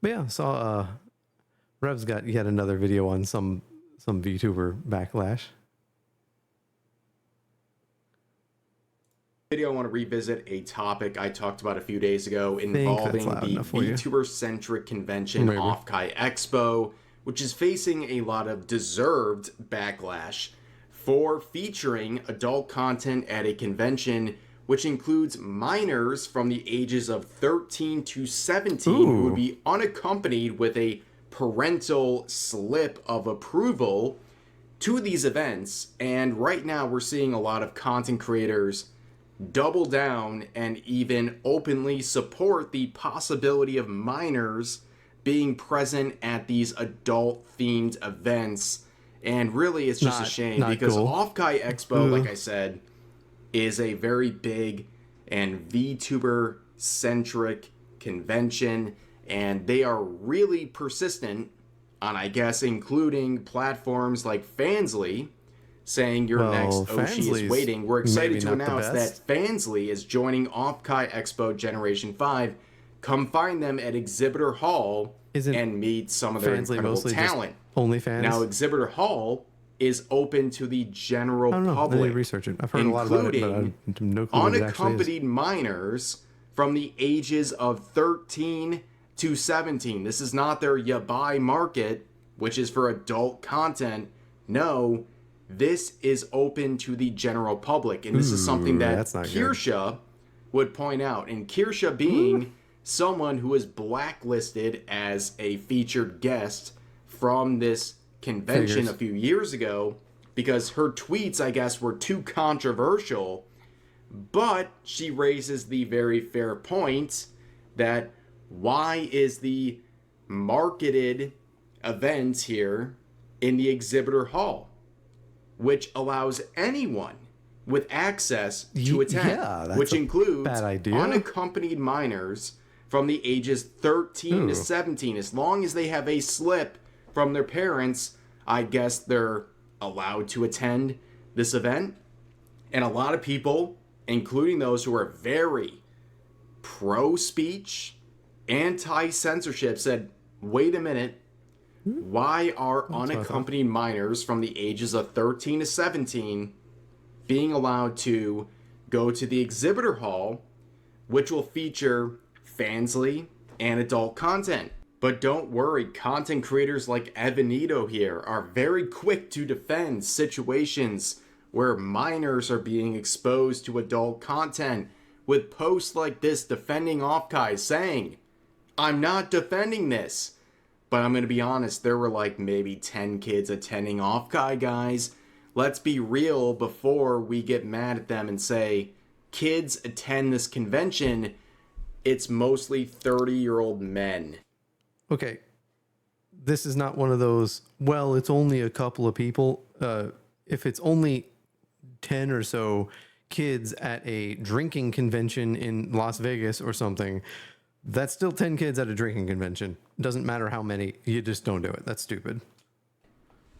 But yeah, saw Rev's got yet another video on some VTuber backlash. Video, I want to revisit a topic I talked about a few days ago involving the VTuber-centric convention Off-Kai Expo, which is facing a lot of deserved backlash for featuring adult content at a convention which includes minors from the ages of 13 to 17 who would be unaccompanied with a parental slip of approval to these events. And right now we're seeing a lot of content creators double down and even openly support the possibility of minors being present at these adult-themed events. And really, it's just a shame because Off-Kai Expo, like I said, is a very big and VTuber-centric convention, and they are really persistent on, I guess, including platforms like Fansly, saying your next Oshi is waiting. We're excited to announce that Fansly is joining Off-Kai Expo Generation 5. Come find them at Exhibitor Hall and meet some of their incredible talent. Only fans? Now, Exhibitor Hall is open to the general public. I need to research it. I've heard a lot about it, but I have no clue what it actually is. Unaccompanied minors from the ages of 13 to 17. This is not their yabai market, which is for adult content. No, this is open to the general public. And this is something that Kirsha would point out. And Kirsha being someone who is blacklisted as a featured guest from this convention a few years ago because her tweets, I guess, were too controversial. But she raises the very fair point that why is the marketed event here in the Exhibitor Hall, which allows anyone with access to attend, which includes unaccompanied minors from the ages 13 to 17. As long as they have a slip from their parents, I guess they're allowed to attend this event. And a lot of people, including those who are very pro-speech, anti-censorship, said, wait a minute, why are unaccompanied minors from the ages of 13 to 17 being allowed to go to the Exhibitor Hall, which will feature Fansly and adult content? But don't worry, content creators like Evanito here are very quick to defend situations where minors are being exposed to adult content with posts like this defending Off-Kai, saying, I'm not defending this. But I'm going to be honest, there were like maybe 10 kids attending Off-Kai, guys. Let's be real before we get mad at them and say, kids attend this convention. It's mostly 30-year-old men. Okay, this is not one of those, well, it's only a couple of people. If it's only 10 or so kids at a drinking convention in Las Vegas or something, that's still 10 kids at a drinking convention. Doesn't matter how many, you just don't do it. That's stupid.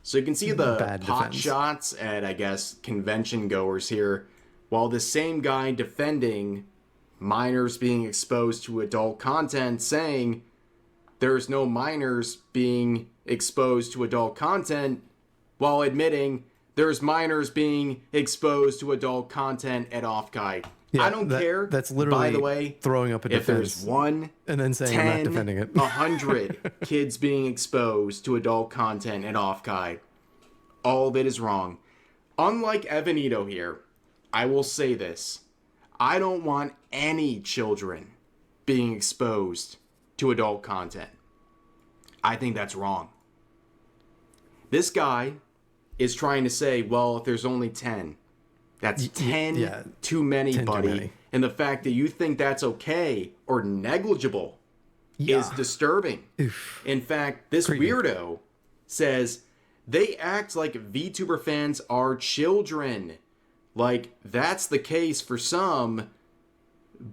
So you can see the pot shots at, I guess, convention goers here, while the same guy defending minors being exposed to adult content, saying there's no minors being exposed to adult content, while admitting there's minors being exposed to adult content at Off-Kai. I don't care. That's literally, by the way, throwing up a defense. If there's 1, and then saying 10, I'm not defending it. 100 kids being exposed to adult content at Off-Kai, all of it is wrong. Unlike Evanito here, I will say this. I don't want any children being exposed to adult content. I think that's wrong. This guy is trying to say, well, if there's only 10, that's 10 too many, buddy. And the fact that you think that's okay or negligible is disturbing. In fact, this weirdo says they act like VTuber fans are children. Like, that's the case for some,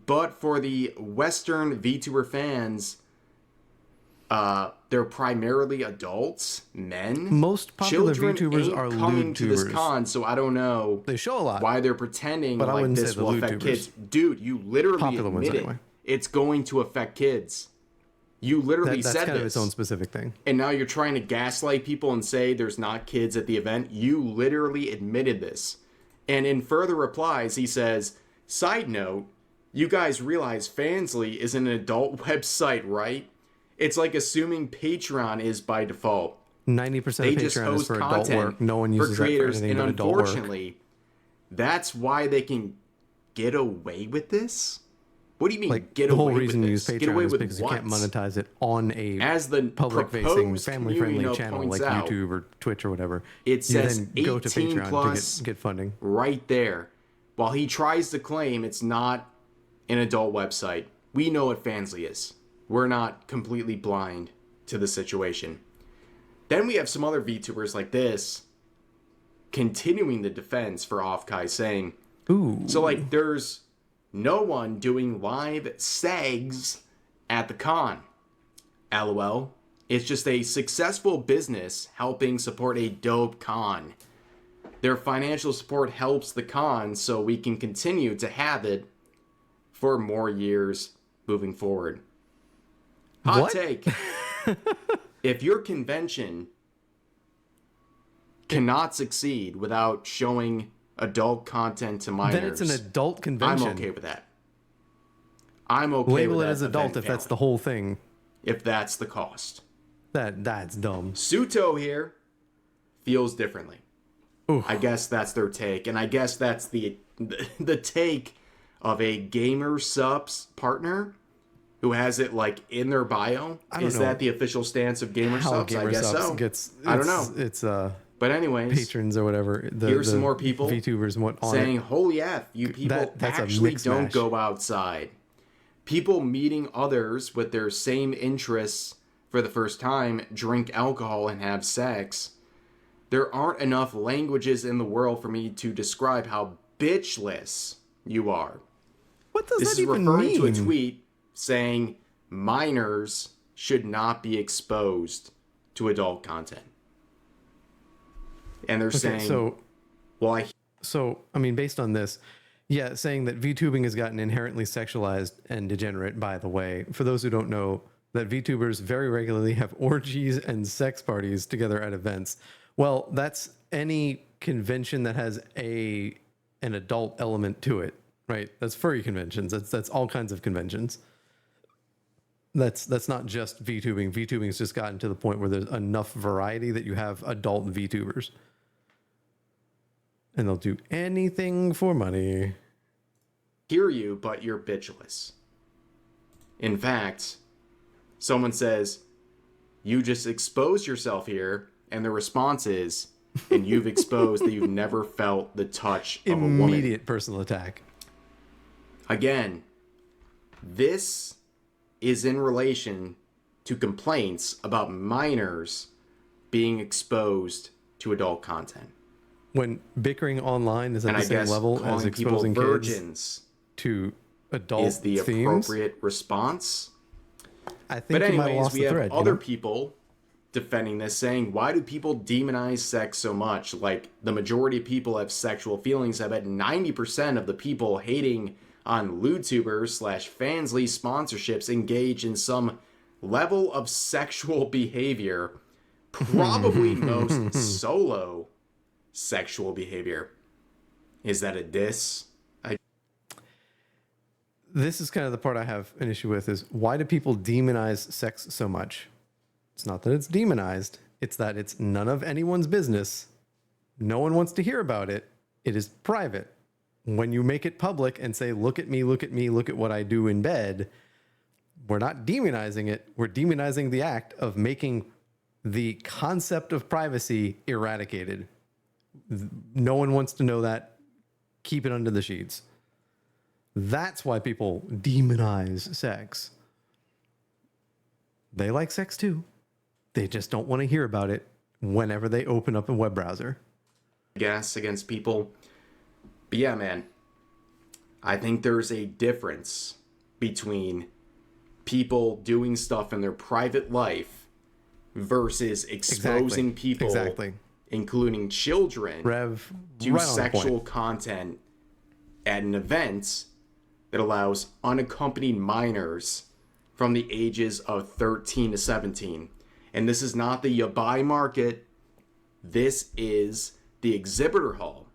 but for the Western VTuber fans, they're primarily adults, men. Most popular VTubers are coming lewd to this con, so I don't know. They show a lot. Why they're pretending but like this will affect kids. Dude, you literally admitted it's going to affect kids. You literally that's said kind this. of its own specific thing. And now you're trying to gaslight people and say there's not kids at the event. You literally admitted this. And in further replies, he says, side note, you guys realize Fansly is an adult website, right? It's like assuming Patreon is by default. 90% of Patreon is for adult work. No one uses for creators, that for anything and but adult work. Unfortunately, that's why they can get away with this. What do you mean Like, get the whole away reason with you this? use Get away Patreon is with because what? you can't monetize it on a As the public-facing, proposed family-friendly community channel points like out, YouTube or Twitch or whatever. It says you then go to 18 Patreon plus to get funding. right there. While he tries to claim it's not an adult website, we know what Fansly is. We're not completely blind to the situation. Then we have some other VTubers like this continuing the defense for Offkai, saying, Ooh. so like there's no one doing live segs at the con. LOL. It's just a successful business helping support a dope con. Their financial support helps the con so we can continue to have it for more years moving forward. Hot take. If your convention cannot succeed without showing adult content to minors, then it's an adult convention. I'm okay with that. I'm okay Label with it that as adult if that's the whole thing. If that's the cost. That's dumb. Suto here feels differently. Oof. I guess that's their take, and I guess that's the take of a gamer subs partner who has it like in their bio. Is that the official stance of gamer subs? I guess so. I don't know. It's but anyways, patrons or whatever. Here's some more people VTubers and what saying, "Holy F, you people actually don't go outside." People meeting others with their same interests for the first time, drink alcohol and have sex. There aren't enough languages in the world for me to describe how bitchless you are. What does this that even is referring mean? to a tweet saying minors should not be exposed to adult content. And they're saying, so I mean, based on this, yeah, saying that VTubing has gotten inherently sexualized and degenerate, by the way. For those who don't know, that VTubers very regularly have orgies and sex parties together at events. Well, that's any convention that has an adult element to it, right? That's furry conventions. That's all kinds of conventions. That's not just VTubing. VTubing's just gotten to the point where there's enough variety that you have adult VTubers. And they'll do anything for money. Hear you, but you're bitchless. In fact, someone says, you just exposed yourself here, and the response is, and you've exposed that you've never felt the touch of a woman. Immediate personal attack. Again, this is in relation to complaints about minors being exposed to adult content. When bickering online is at the same level as exposing kids to adult is the themes, appropriate response. I think you might have lost the thread. We have other people defending this, saying, why do people demonize sex so much? Like, the majority of people have sexual feelings. I bet 90% of the people hating on LewTubers/Fansly sponsorships engage in some level of sexual behavior. Probably most solo sexual behavior. Is that a diss? This is kind of the part I have an issue with, is why do people demonize sex so much? It's not that it's demonized. It's that it's none of anyone's business. No one wants to hear about it. It is private. When you make it public and say, look at me, look at me, look at what I do in bed, we're not demonizing it. We're demonizing the act of making the concept of privacy eradicated. No one wants to know that. Keep it under the sheets. That's why people demonize sex. They like sex too. They just don't want to hear about it whenever they open up a web browser. Gas against people. But yeah, man, I think there's a difference between people doing stuff in their private life versus exposing people, including children, to sexual content at an event that allows unaccompanied minors from the ages of 13 to 17. And this is not the Yabai market. This is the exhibitor hall,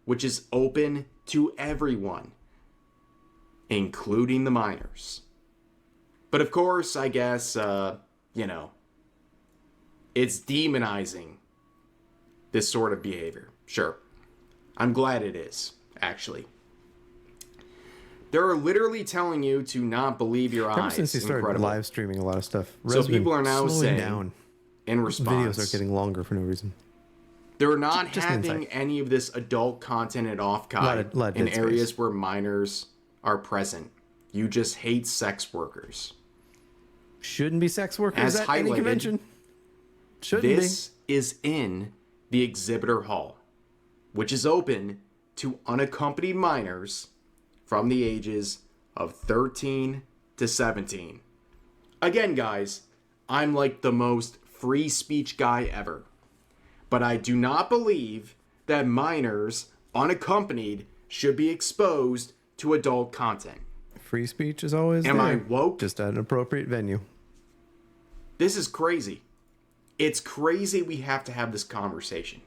which is open to everyone, including the minors. But of course, I guess, it's demonizing this sort of behavior. Sure. I'm glad it is, actually. They're literally telling you to not believe your eyes. Ever since he started live streaming a lot of stuff, so people are now saying, down. In response, videos are getting longer for no reason. They're not having any of this adult content at Off-Kai in areas where minors are present. You just hate sex workers. Shouldn't be sex workers at any convention. This is in the exhibitor hall, which is open to unaccompanied minors from the ages of 13 to 17. Again, guys, I'm like the most free speech guy ever. But I do not believe that minors, unaccompanied, should be exposed to adult content. Free speech is always Am I woke? Just at an appropriate venue. This is crazy. It's crazy we have to have this conversation.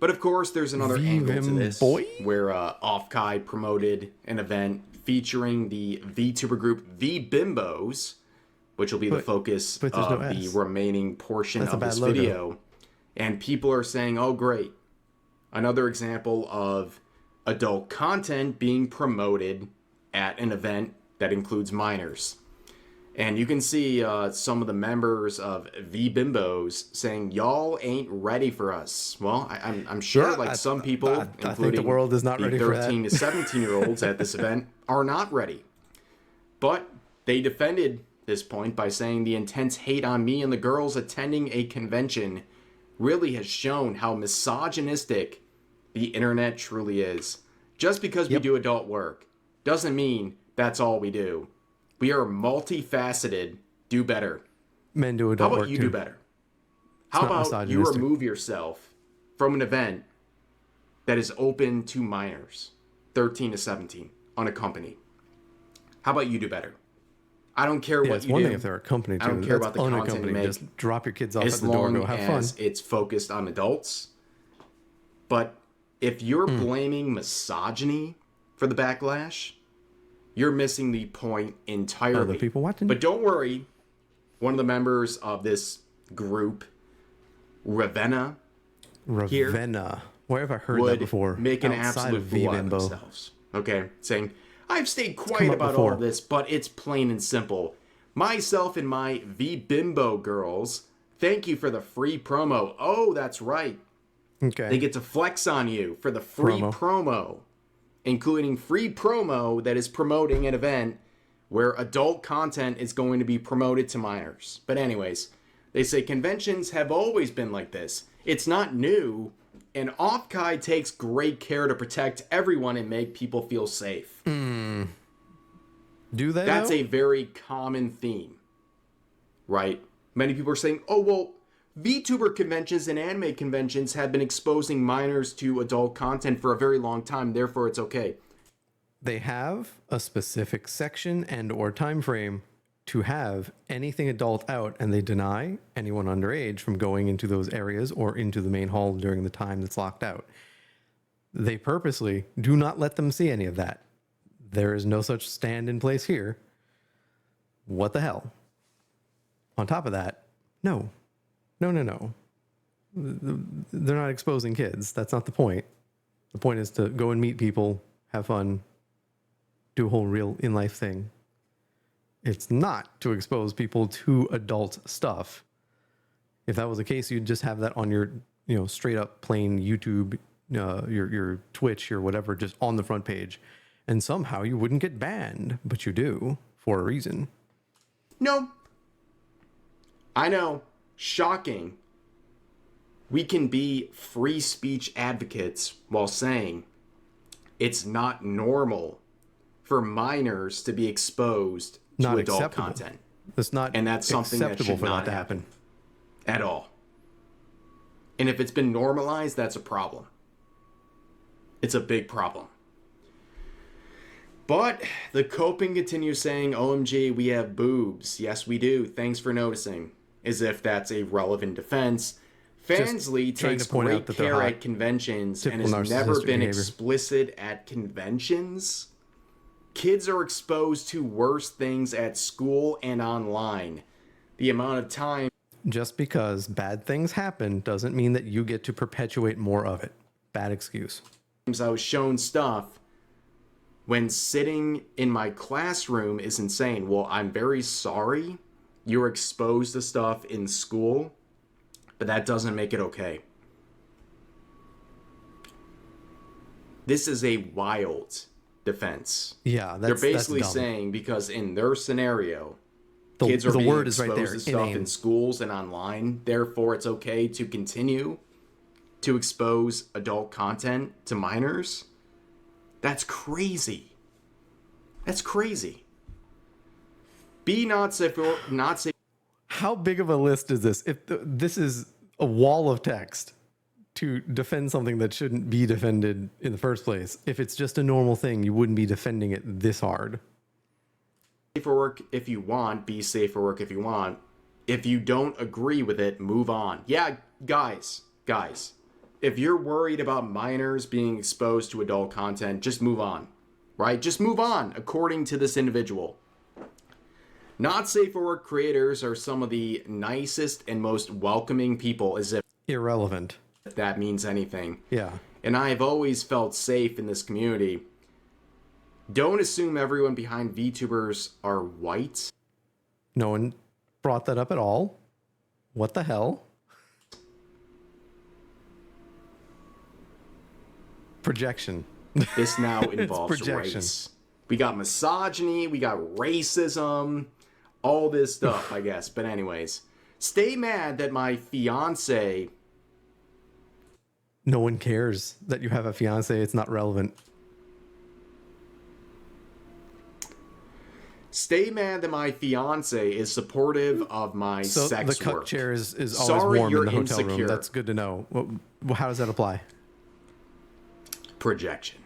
But of course, there's another angle to this, where Off-Kai promoted an event featuring the VTuber group The Bimbos, which will be the focus of the remaining portion of this video. And people are saying, oh great, another example of adult content being promoted at an event that includes minors. And you can see some of the members of The Bimbos saying, y'all ain't ready for us. Well, I'm sure some people, including I think the world is not ready for that. 13 to 17-year-olds at this event are not ready. But they defended this point by saying the intense hate on me and the girls attending a convention really has shown how misogynistic the internet truly is. Just because we do adult work doesn't mean that's all we do. We are multifaceted. Do better. Men do adult work. How about you do better? How about you remove yourself from an event that is open to minors, 13 to 17, unaccompanied? How about you do better? I don't care what you do. It's one thing if they're accompanied. I don't care about the content you make. Just drop your kids off at the door and go have fun. As it's focused on adults. But if you're blaming misogyny for the backlash, you're missing the point entirely. Other people watching. But don't worry. One of the members of this group, Ravenna. Where have I heard that before? Make an absolute fool out of themselves. Okay, saying, I've stayed quiet about all this, but it's plain and simple. Myself and my V-Bimbo girls, thank you for the free promo. Oh, that's right. Okay. They get to flex on you for the free promo, including free promo that is promoting an event where adult content is going to be promoted to minors. But anyways, they say conventions have always been like this. It's not new, and Off-Kai takes great care to protect everyone and make people feel safe. Do they? That's a very common theme, right? Many people are saying, oh, well, VTuber conventions and anime conventions have been exposing minors to adult content for a very long time, therefore it's okay. They have a specific section and or time frame to have anything adult out, and they deny anyone underage from going into those areas or into the main hall during the time that's locked out. They purposely do not let them see any of that. There is no such stand in place here. What the hell? On top of that, no. They're not exposing kids. That's not the point. The point is to go and meet people, have fun, do a whole real in-life thing. It's not to expose people to adult stuff. If that was the case, you'd just have that on your, straight up plain YouTube, your Twitch, or whatever, just on the front page. And somehow you wouldn't get banned, but you do for a reason. No. I know. Shocking. We can be free speech advocates while saying it's not normal for minors to be exposed to adult content. That's not and that's something that should not happen at all. And if it's been normalized, that's a problem. It's a big problem. But the coping continues saying, OMG, we have boobs. Yes, we do. Thanks for noticing. As if that's a relevant defense. Fansly takes great care at conventions and has never been explicit at conventions. Kids are exposed to worse things at school and online. The amount of time... Just because bad things happen doesn't mean that you get to perpetuate more of it. Bad excuse. I was shown stuff when sitting in my classroom is insane. Well, I'm very sorry you're exposed to stuff in school, but that doesn't make it okay. This is a wild defense. Yeah, they're basically saying because in their scenario, kids are being exposed to stuff in schools and online, therefore it's okay to continue to expose adult content to minors. That's crazy. That's crazy. Be not safe or not safe. How big of a list is this? If this is a wall of text to defend something that shouldn't be defended in the first place. If it's just a normal thing, you wouldn't be defending it this hard. Safe for work if you want. Be safe for work if you want. If you don't agree with it, move on. Yeah, guys. If you're worried about minors being exposed to adult content, just move on, right? Just move on, according to this individual. Not safe for work creators are some of the nicest and most welcoming people, as if irrelevant. That means anything. Yeah. And I have always felt safe in this community. Don't assume everyone behind VTubers are white. No one brought that up at all. What the hell? Projection. This now involves race. We got misogyny, we got racism, all this stuff, I guess. But anyways, stay mad that my fiance... No one cares that you have a fiance. It's not relevant. Stay mad that my fiance is supportive of my sex work. So the cuck chair is always warm in the hotel room. That's good to know. How does that apply? Projection.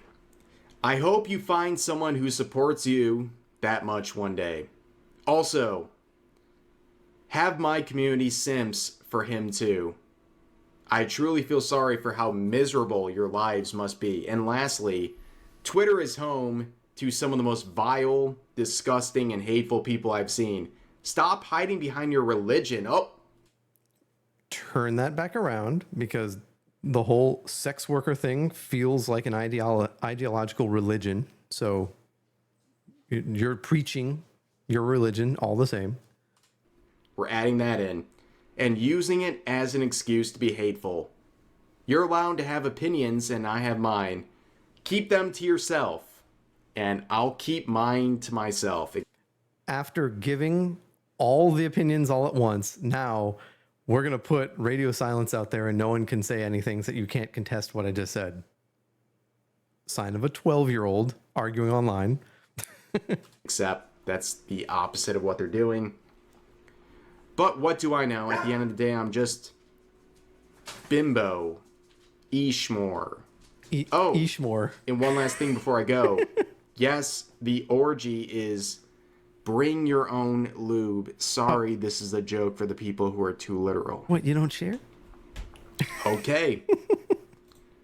I hope you find someone who supports you that much one day. Also, have my community simps for him too. I truly feel sorry for how miserable your lives must be. And lastly, Twitter is home to some of the most vile, disgusting, and hateful people I've seen. Stop hiding behind your religion. Oh! Turn that back around, because the whole sex worker thing feels like an ideological religion. So you're preaching your religion all the same. We're adding that in. And using it as an excuse to be hateful. You're allowed to have opinions, and I have mine. Keep them to yourself, and I'll keep mine to myself. After giving all the opinions all at once, now we're going to put radio silence out there and no one can say anything so that you can't contest what I just said. Sign of a 12-year-old arguing online. Except that's the opposite of what they're doing. But what do I know? At the end of the day, I'm just bimbo. Ishmore. Ishmore. And one last thing before I go. Yes, the orgy is bring your own lube. Sorry, this is a joke for the people who are too literal. What, you don't share? Okay.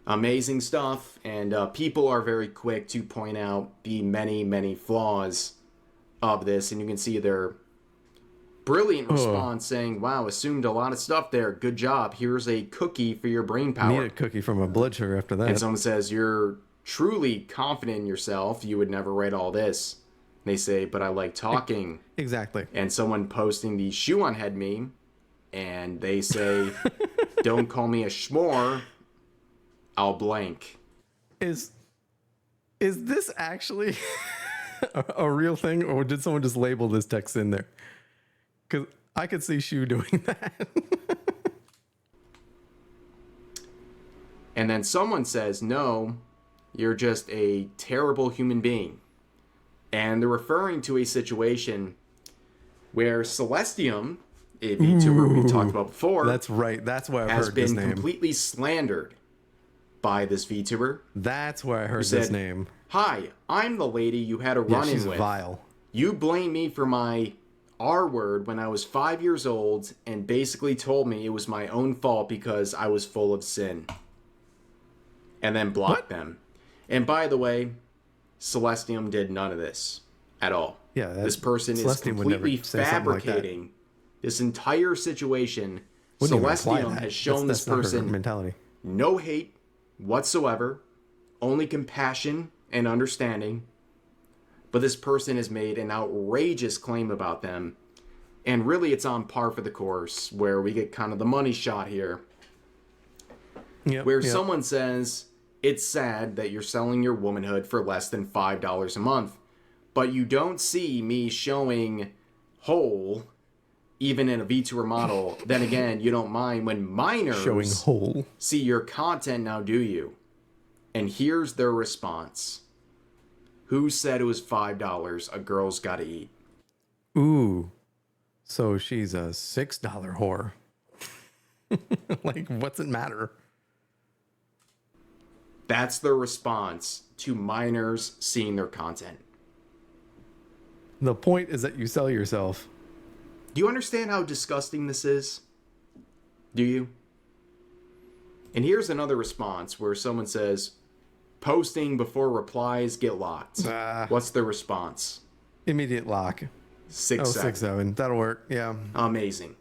Amazing stuff. And people are very quick to point out the many, many flaws of this. And you can see their brilliant response saying, wow, assumed a lot of stuff there. Good job. Here's a cookie for your brain power. Need a cookie for my blood sugar after that. And someone says, you're truly confident in yourself. You would never write all this. And they say, but I like talking. Exactly. And someone posting the shoe on head meme. And they say, don't call me a schmore. I'll blank. Is this actually a real thing? Or did someone just label this text in there? Because I could see Shu doing that. And then someone says, no, you're just a terrible human being. And they're referring to a situation where Celestium, a VTuber we talked about before, that's right. That's why I've heard this name, has been completely slandered by this VTuber. That's where I heard this name. Hi, I'm the lady you had a run-in she's with. Vile. You blamed me for my R word when I was 5 years old and basically told me it was my own fault because I was full of sin. And then blocked them. And by the way, Celestium did none of this at all. Yeah, this person is completely fabricating this entire situation. Celestium has shown this person mentality. No hate whatsoever, only compassion and understanding. But this person has made an outrageous claim about them. And really, it's on par for the course, where we get kind of the money shot here. Where someone says, it's sad that you're selling your womanhood for less than $5 a month. But you don't see me showing whole, even in a VTuber model. Then again, you don't mind when minors showing whole see your content now, do you? And here's their response. Who said it was $5 a girl's gotta eat? Ooh. So she's a $6 whore. Like, what's it matter? That's their response to minors seeing their content. The point is that you sell yourself. Do you understand how disgusting this is? Do you? And here's another response where someone says, posting before replies get locked. What's the response? Immediate lock. 6-7. That'll work. Yeah. Amazing.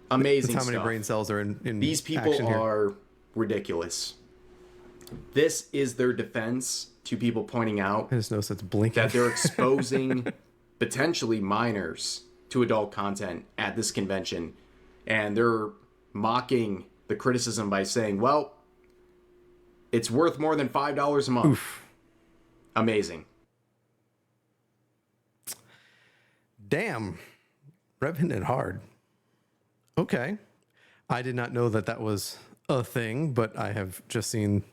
Amazing. That's how stuff. many brain cells are in These people are ridiculous. This is their defense to people pointing out I just noticed it's blinking. that they're exposing potentially minors to adult content at this convention. And they're mocking the criticism by saying, well, it's worth more than $5 a month. Oof. Amazing. Damn. Rev hitting it hard. Okay. I did not know that that was a thing, but I have just seen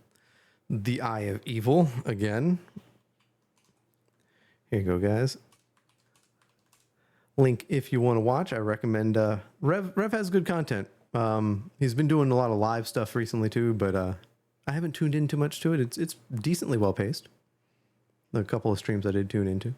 The Eye of Evil again. Here you go, guys. Link if you want to watch. I recommend Rev has good content. He's been doing a lot of live stuff recently too, but I haven't tuned in too much to it. It's decently well paced. A couple of streams I did tune into.